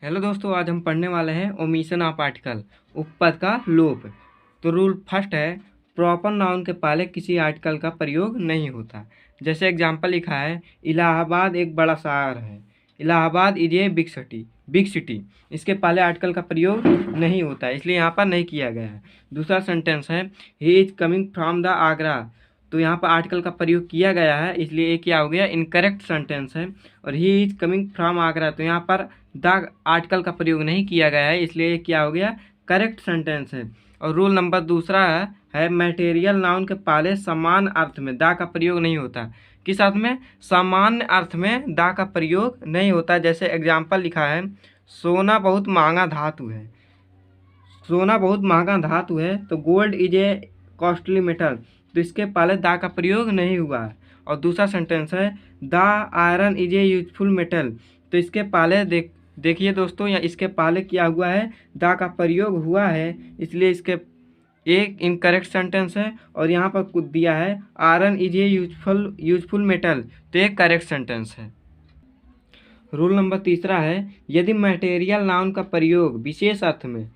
Hello दोस्तों, आज हम पढ़ने वाले हैं ओमिशन ऑफ आर्टिकल, उपपद का लोप। तो रूल फर्स्ट है, प्रॉपर नाउन के पहले किसी आर्टिकल का प्रयोग नहीं होता। जैसे एग्जांपल लिखा है, इलाहाबाद एक बड़ा शहर है। Allahabad is a big city. Big city, इसके पहले आर्टिकल का प्रयोग नहीं होता है, इसलिए यहाँ पर नहीं किया गया है। दूसरा सेंटेंस है, he is coming from the Agra. तो यहाँ पर आर्टिकल का प्रयोग किया गया है, इसलिए ये क्या हो गया, इनकरेक्ट सेंटेंस है। और he is coming from Agra, तो यहाँ पर द आर्टिकल का प्रयोग नहीं किया गया है, इसलिए ये क्या हो गया, करेक्ट सेंटेंस है। और रूल नंबर दूसरा है मटेरियल नाउन के पहले समान अर्थ में द का प्रयोग नहीं होता। किस अर्थ में? सामान्य अर्थ में द का प्रयोग नहीं होता। जैसे एग्जाम्पल लिखा है, सोना बहुत महंगा धातु है। सोना बहुत महंगा धातु है, तो gold is a costly metal, तो इसके पहले द का प्रयोग नहीं हुआ है। और दूसरा सेंटेंस है, the iron is a useful metal, तो इसके पहले देखिए दोस्तों, या इसके पहले क्या हुआ है, द का प्रयोग हुआ है, इसलिए इसके एक इनकरेक्ट सेंटेंस है। और यहाँ पर कुछ दिया है, iron is a useful metal, तो एक करेक्ट सेंटेंस है। रूल नंबर तीसरा है, यदि मटेरियल नाउन का प्रयोग विशेष अर्थ में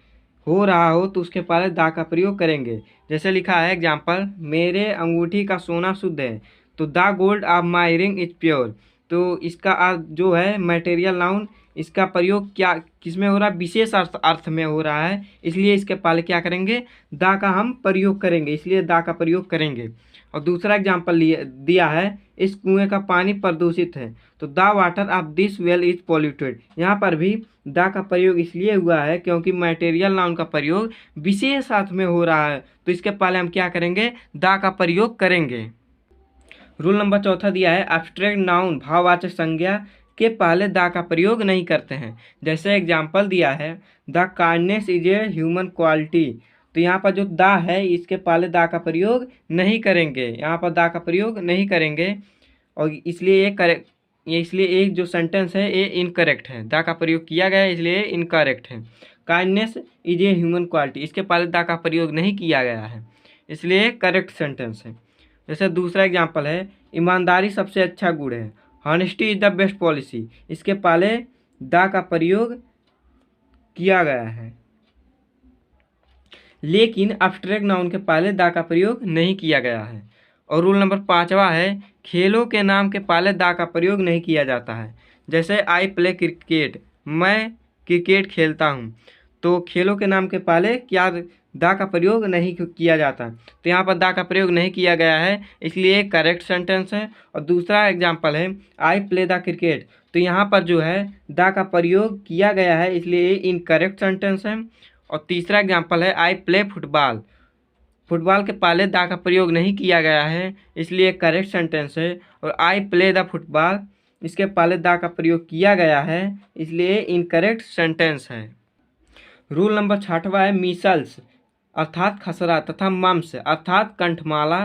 हो रहा हो तो उसके पहले दा का प्रयोग करेंगे। जैसे लिखा है एग्जाम्पल, मेरे अंगूठी का सोना शुद्ध है, तो the gold of my ring is pure. तो इसका अर्थ जो है मटेरियल नाउन, इसका प्रयोग क्या किस में हो रहा है, विशेष अर्थ में हो रहा है, इसलिए इसके पहले क्या करेंगे, दा का हम प्रयोग करेंगे, इसलिए दा का प्रयोग करेंगे। और दूसरा एग्जाम्पल दिया है, इस कुएं का पानी प्रदूषित है, तो the water of this well is polluted. यहाँ पर भी द का प्रयोग इसलिए हुआ है क्योंकि मटेरियल नाउन का प्रयोग विशेष अर्थ में हो रहा है, तो इसके पहले हम क्या करेंगे, द का प्रयोग करेंगे। रूल नंबर चौथा दिया है, एब्स्ट्रैक्ट नाउन भाववाचक संज्ञा के पहले द का प्रयोग नहीं करते हैं। जैसे एग्जाम्पल दिया है, the kindness is a human quality, तो यहाँ पर जो द है इसके पहले द का प्रयोग नहीं करेंगे, यहाँ पर द का प्रयोग नहीं करेंगे। और इसलिए इसलिए एक जो सेंटेंस है ये इनकरेक्ट है, द का प्रयोग किया गया है, इसलिए इनकरेक्ट है। Kindness is a human quality, इसके पहले द का प्रयोग नहीं किया गया है, इसलिए करेक्ट सेंटेंस है। जैसे दूसरा एग्जाम्पल है, ईमानदारी सबसे अच्छा गुण है। Honesty is the best policy, इसके पहले द का प्रयोग किया गया है, लेकिन एब्स्ट्रैक्ट नाउन के पहले द का प्रयोग नहीं किया गया है। और रूल नंबर पाँचवा है, खेलों के नाम के पहले द का प्रयोग नहीं किया जाता है। जैसे आई प्ले क्रिकेट, मैं क्रिकेट खेलता हूँ, तो खेलों के नाम के पहले क्या द का प्रयोग नहीं किया जाता, तो यहाँ पर द का प्रयोग नहीं किया गया है, इसलिए करेक्ट सेंटेंस है। और दूसरा एग्जाम्पल है, आई प्ले द क्रिकेट, तो यहाँ पर जो है द का प्रयोग किया गया है, इसलिए इनकरेक्ट सेंटेंस है। और तीसरा एग्जाम्पल है, आई प्ले फुटबॉल, फुटबॉल के पहले द का प्रयोग नहीं किया गया है, इसलिए करेक्ट सेंटेंस है। और आई प्ले द फुटबॉल, इसके पहले द का प्रयोग किया गया है, इसलिए इनकरेक्ट सेंटेंस है। रूल नंबर छठवा है, मीसल्स अर्थात खसरा तथा मम्स अर्थात कंठमाला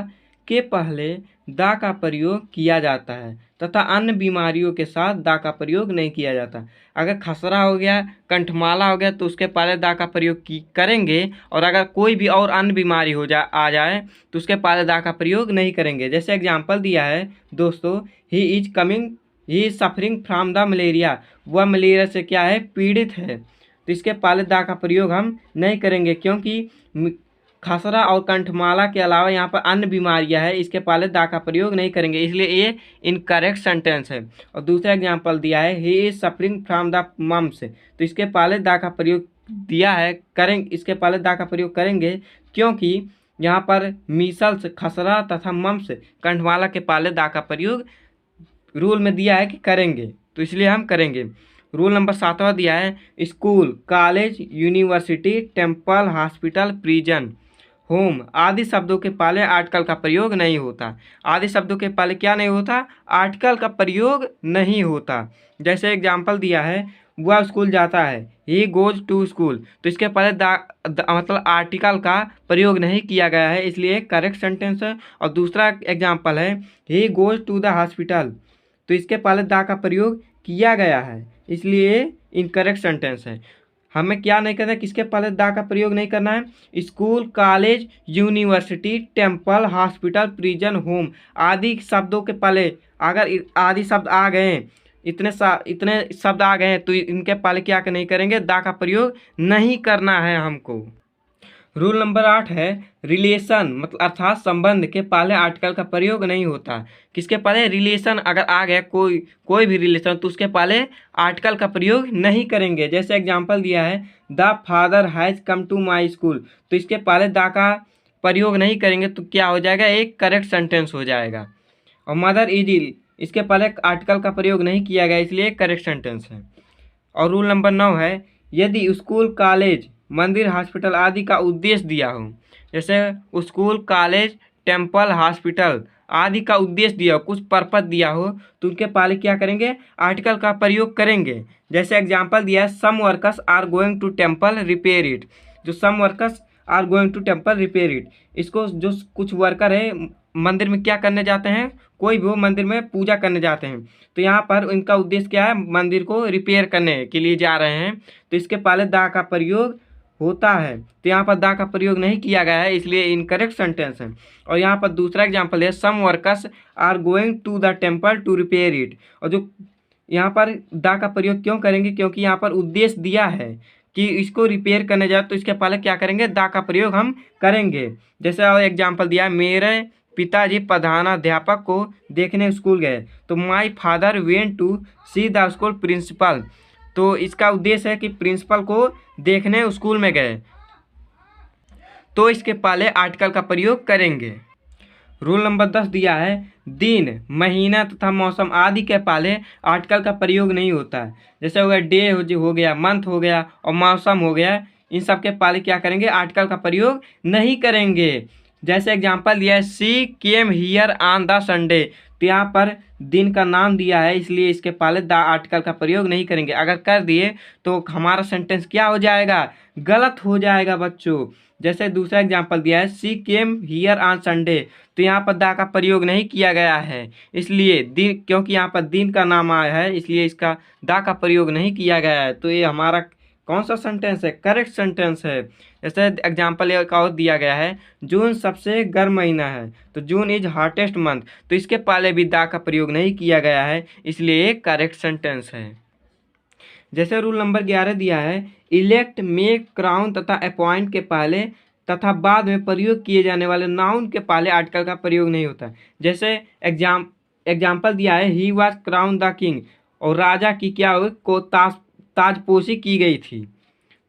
के पहले द का प्रयोग किया जाता है तथा अन्य बीमारियों के साथ द का प्रयोग नहीं किया जाता। अगर खसरा हो गया, कंठमाला हो गया, तो उसके पहले द का प्रयोग करेंगे। और अगर कोई भी और अन्य बीमारी आ जाए तो उसके पहले द का प्रयोग नहीं करेंगे। जैसे एग्जाम्पल दिया है दोस्तों, ही is suffering from the malaria, वह मलेरिया से क्या है, पीड़ित है, तो इसके पहले द का प्रयोग हम नहीं करेंगे, क्योंकि खसरा और कंठमाला के अलावा यहाँ पर अन्य बीमारियां हैं, इसके पहले द का प्रयोग नहीं करेंगे, इसलिए ये इनकरेक्ट सेंटेंस है। और दूसरा एग्जांपल दिया है, he is suffering from the mumps, तो इसके पहले द का प्रयोग दिया है, करेंगे, इसके पहले द का प्रयोग करेंगे, क्योंकि यहाँ पर मीसल्स, खसरा तथा मम्स, कंठमाला के पहले द का प्रयोग रूल में दिया है कि करेंगे, तो इसलिए हम करेंगे। रूल नंबर सातवां दिया है, school, college, university, temple, hospital, prison, home आदि शब्दों के पहले आर्टिकल का प्रयोग नहीं होता। आदि शब्दों के पहले क्या नहीं होता, आर्टिकल का प्रयोग नहीं होता। जैसे एग्जाम्पल दिया है, वह स्कूल जाता है, ही गोज टू स्कूल, तो इसके पहले मतलब आर्टिकल का प्रयोग नहीं किया गया है, इसलिए करेक्ट सेंटेंस है। और दूसरा एग्जाम्पल है, he goes to the hospital, तो इसके पहले द का प्रयोग किया गया है, इसलिए इनकरेक्ट सेंटेंस है। हमें क्या नहीं करना है, किसके पहले द का प्रयोग नहीं करना है, school, college, university, temple, hospital, prison, home आदि शब्दों के पहले अगर आदि शब्द आ गए इतने शब्द आ गए हैं, तो इनके पहले क्या नहीं करेंगे, दा का प्रयोग नहीं करना है हमको। रूल नंबर 8 है रिलेशन, मतलब अर्थात संबंध के पहले आर्टिकल का प्रयोग नहीं होता। किसके पहले, रिलेशन अगर आ गया कोई भी रिलेशन, तो उसके पहले आर्टिकल का प्रयोग नहीं करेंगे। जैसे एग्जांपल दिया है the father has come to my school, तो इसके पहले दा का प्रयोग नहीं करेंगे तो क्या हो जाएगा, एक करेक्ट सेंटेंस हो जाएगा। और मदर इज इल, इसके पहले आर्टिकल का प्रयोग नहीं किया गया, इसलिए एक करेक्ट सेंटेंस है। और रूल नंबर 9 है यदि स्कूल कॉलेज मंदिर हॉस्पिटल आदि का उद्देश्य दिया हो, जैसे स्कूल कॉलेज टेम्पल हॉस्पिटल आदि का उद्देश्य दिया हो, कुछ पर्पस दिया हो, तो उनके पहले क्या करेंगे, आर्टिकल का प्रयोग करेंगे। जैसे एग्जांपल दिया है some workers are going to temple repair it, जो some workers are going to temple repair it, इसको जो कुछ वर्कर है मंदिर में क्या करने जाते हैं, कोई भी वो मंदिर में पूजा करने जाते हैं, तो यहाँ पर इनका उद्देश्य क्या है, मंदिर को रिपेयर करने के लिए जा रहे हैं, तो इसके पहले दा का प्रयोग होता है। तो यहाँ पर दा का प्रयोग नहीं किया गया है, इसलिए इनकरेक्ट सेंटेंस है। और यहाँ पर दूसरा एग्जांपल है some workers are going to the temple to repair it, और जो यहाँ पर दा का प्रयोग क्यों करेंगे, क्योंकि यहाँ पर उद्देश्य दिया है कि इसको रिपेयर करने जाए, तो इसके पहले क्या करेंगे, दा का प्रयोग हम करेंगे। जैसे और एग्जांपल दिया मेरे पिताजी प्रधानाध्यापक को देखने स्कूल गए, तो my father went to see the school principal, तो इसका उद्देश्य है कि प्रिंसिपल को देखने स्कूल में गए, तो इसके पहले आर्टिकल का प्रयोग करेंगे। रूल नंबर 10 दिया है दिन महीना तथा मौसम आदि के पहले आर्टिकल का प्रयोग नहीं होता है। जैसे हो गया डे हो गया, मंथ हो गया और मौसम हो गया, इन सब के पहले क्या करेंगे, आर्टिकल का प्रयोग नहीं करेंगे। जैसे एग्जांपल दिया है she came here on the Sunday, तो यहाँ पर दिन का नाम दिया है, इसलिए इसके पहले द आर्टिकल का प्रयोग नहीं करेंगे। अगर कर दिए तो हमारा सेंटेंस क्या हो जाएगा, गलत हो जाएगा बच्चों। जैसे दूसरा एग्जांपल दिया है she came here on Sunday, तो यहाँ पर दा का प्रयोग नहीं किया गया है, इसलिए दिन, क्योंकि यहाँ पर दिन का नाम आया है, इसलिए इसका दा का प्रयोग नहीं किया गया है। तो ये हमारा कौन सा सेंटेंस है, करेक्ट सेंटेंस है। जैसे एग्जांपल एक और दिया गया है जून सबसे गर्म महीना है, तो जून इज हॉटेस्ट मंथ, तो इसके पहले भी दा का प्रयोग नहीं किया गया है, इसलिए एक करेक्ट सेंटेंस है। जैसे रूल नंबर 11 दिया है इलेक्ट मेक क्राउन तथा अपॉइंट के पहले तथा बाद में प्रयोग किए जाने वाले नाउन के पहले आर्टिकल का प्रयोग नहीं होता। जैसे एग्जाम्पल दिया है he was crown the king, और राजा की क्या हुई को ताजपोशी की गई थी,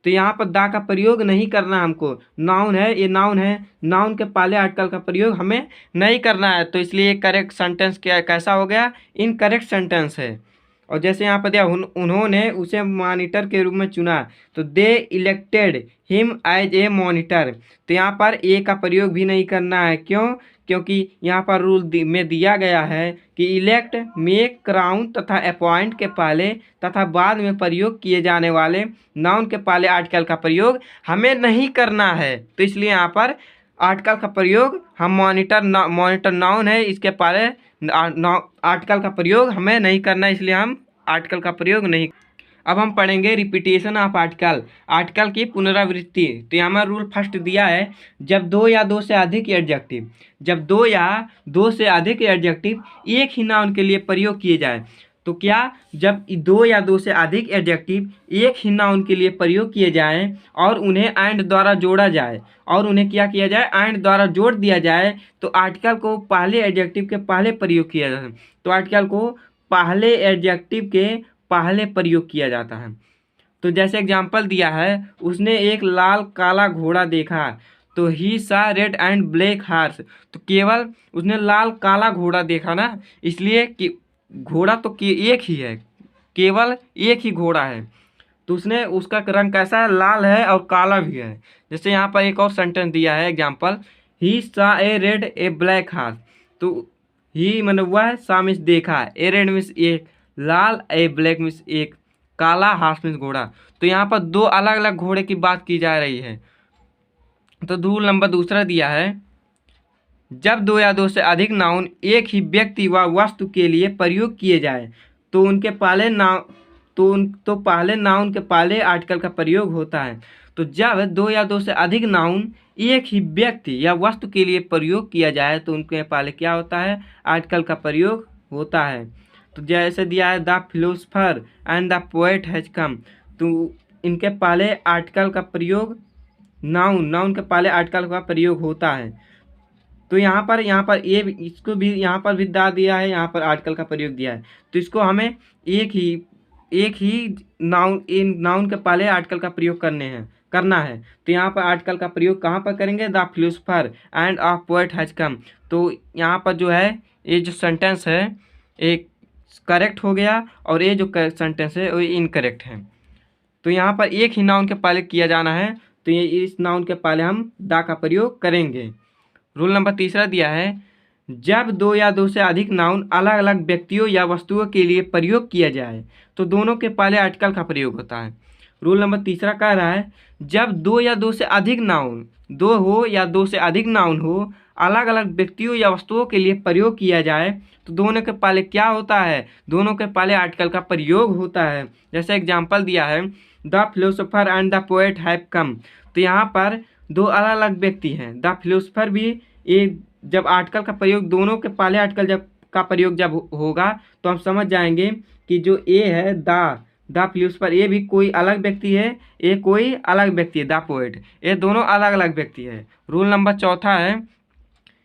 तो यहाँ पर दा का प्रयोग नहीं करना हमको। नाउन है, ये नाउन है, नाउन के पहले आर्टिकल का प्रयोग हमें नहीं करना है, तो इसलिए करेक्ट सेंटेंस क्या कैसा हो गया, इनकरेक्ट सेंटेंस है। और जैसे यहाँ पर दिया उन्होंने उसे मॉनिटर के रूप में चुना, तो they elected him as a monitor, तो यहाँ पर ए का प्रयोग भी नहीं करना है। क्यों, क्योंकि यहाँ पर रूल में दिया गया है कि इलेक्ट मेक क्राउन तथा अपॉइंट के पहले तथा बाद में प्रयोग किए जाने वाले नाउन के पहले आर्टिकल का प्रयोग हमें नहीं करना है, तो इसलिए यहाँ पर आर्टिकल का प्रयोग हम मॉनिटर नाउन है, इसके पहले आर्टिकल का प्रयोग हमें नहीं करना, इसलिए हम आर्टिकल का प्रयोग नहीं। अब हम पढ़ेंगे रिपीटेशन ऑफ आर्टिकल, आर्टिकल की पुनरावृत्ति। तो यहाँ रूल फर्स्ट दिया है जब दो या दो से अधिक एडजेक्टिव, जब दो या दो से अधिक एडजेक्टिव एक ही नाउन के लिए प्रयोग किए जाए, तो क्या, जब दो या दो से अधिक एडजेक्टिव एक ही नाउन के लिए प्रयोग किए जाएं और उन्हें एंड द्वारा जोड़ा जाए, और उन्हें क्या किया जाए, एंड द्वारा जोड़ दिया जाए, तो आर्टिकल को पहले एडजेक्टिव के पहले प्रयोग किया जाता है। तो आर्टिकल को पहले एडजेक्टिव के पहले प्रयोग किया जाता है। तो जैसे एग्जांपल दिया है उसने एक लाल काला घोड़ा देखा, तो ही सा रेड एंड ब्लैक हार्स, तो केवल उसने लाल काला घोड़ा देखा ना, इसलिए कि घोड़ा तो एक ही है, केवल एक ही घोड़ा है, तो उसने उसका रंग कैसा है, लाल है और काला भी है। जैसे यहाँ पर एक और सेंटेंस दिया है एग्जांपल ही सा ए रेड ए ब्लैक हार्स, तो ही मतलब हुआ है सा मीन्स देखा, ए रेड मीन्स एक लाल, ए ब्लैक मीन्स एक काला, हार्स मीन्स घोड़ा, तो यहाँ पर दो अलग अलग घोड़े की बात की जा रही है। तो रूल नंबर दूसरा दिया है जब दो या दो से अधिक नाउन एक ही व्यक्ति व वस्तु के लिए प्रयोग किए जाए, तो उनके पहले पहले नाउन के पहले आर्टिकल का प्रयोग होता है। तो जब दो या दो से अधिक नाउन एक ही व्यक्ति या वस्तु के लिए प्रयोग किया जाए, तो उनके पहले क्या होता है, आर्टिकल का प्रयोग होता है। तो जैसे दिया है the philosopher and the poet has come, तो इनके पहले आर्टिकल का प्रयोग नाउन के पहले आर्टिकल का प्रयोग होता है। तो यहाँ पर ये इसको भी यहाँ पर भी दा दिया है, यहाँ पर आर्टिकल का प्रयोग दिया है, तो इसको हमें एक ही नाउन के पहले आर्टिकल का प्रयोग करना है। तो यहाँ पर आर्टिकल का प्रयोग कहाँ पर करेंगे, the philosopher and a poet has come. तो यहाँ पर जो है ये जो सेंटेंस है एक करेक्ट हो गया और ये जो सेंटेंस है वो इनकरेक्ट है। तो यहाँ पर एक ही नाउन के पहले किया जाना है, तो ये इस नाउन के पहले हम दा का प्रयोग करेंगे। रूल नंबर तीसरा दिया है, जब दो या दो से अधिक नाउन अलग अलग व्यक्तियों या वस्तुओं के लिए प्रयोग किया जाए तो दोनों के पहले आर्टिकल का प्रयोग होता है। रूल नंबर तीसरा कह रहा है, जब दो या दो से अधिक नाउन, दो हो या दो से अधिक नाउन हो, अलग अलग व्यक्तियों या वस्तुओं के लिए प्रयोग किया जाए तो दोनों के पहले क्या होता है, दोनों के पहले आर्टिकल का प्रयोग होता है। जैसे एग्जाम्पल दिया है, the philosopher and the poet have come, तो यहाँ पर दो अलग अलग व्यक्ति हैं। द फिलोसोफर भी ये जब आर्टिकल का प्रयोग दोनों के पहले आर्टिकल जब होगा तो हम समझ जाएंगे कि जो ए है द फिलोसोफर, ये भी कोई अलग व्यक्ति है, ये कोई अलग व्यक्ति है, द पोएट, ये दोनों अलग अलग व्यक्ति है। रूल नंबर चौथा है,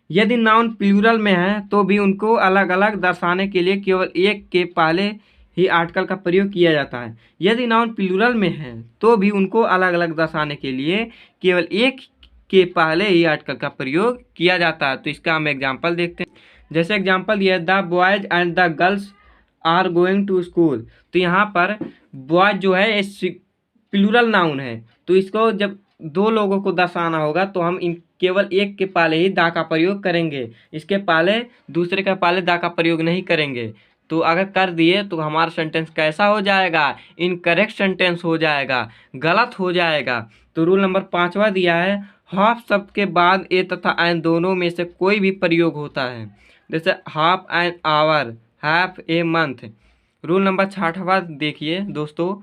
यदि नाउन प्लूरल में है तो भी उनको अलग अलग दर्शाने के लिए केवल एक के पहले ही आर्टिकल का प्रयोग किया जाता है। यदि नाउन प्लूरल में है तो भी उनको अलग अलग दर्शाने के लिए केवल एक के पहले ही आर्टिकल का प्रयोग किया जाता है। तो इसका हम एग्जाम्पल देखते हैं। जैसे एग्जाम्पल दिया है, the boys and the girls are going to school, तो यहाँ पर बॉयज जो है प्लूरल नाउन है, तो इसको जब दो लोगों को दर्शाना होगा तो हम इन केवल एक के पहले ही दा का प्रयोग करेंगे, इसके पहले दूसरे के पहले दा का प्रयोग नहीं करेंगे। तो अगर कर दिए तो हमारा सेंटेंस कैसा हो जाएगा, इनकरेक्ट सेंटेंस हो जाएगा, गलत हो जाएगा। तो रूल नंबर पाँचवा दिया है, हाफ शब्द के बाद ए तथा एन दोनों में से कोई भी प्रयोग होता है। जैसे half an hour, half a month. Rule number छठवां देखिए दोस्तों,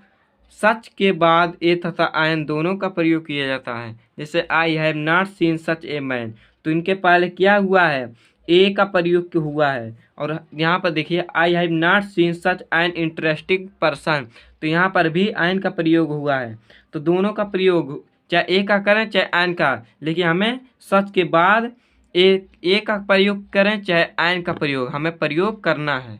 सच के बाद ए तथा एन दोनों का प्रयोग किया जाता है। जैसे I have not seen such a man, तो इनके पहले क्या हुआ है, ए का प्रयोग हुआ है। और यहाँ पर देखिए, I have not seen such an interesting person, तो यहाँ पर भी एन का प्रयोग हुआ है। तो दोनों का प्रयोग चाहे ए का करें चाहे एन का, लेकिन हमें सच के बाद ए का प्रयोग करें चाहे एन का प्रयोग हमें प्रयोग करना है।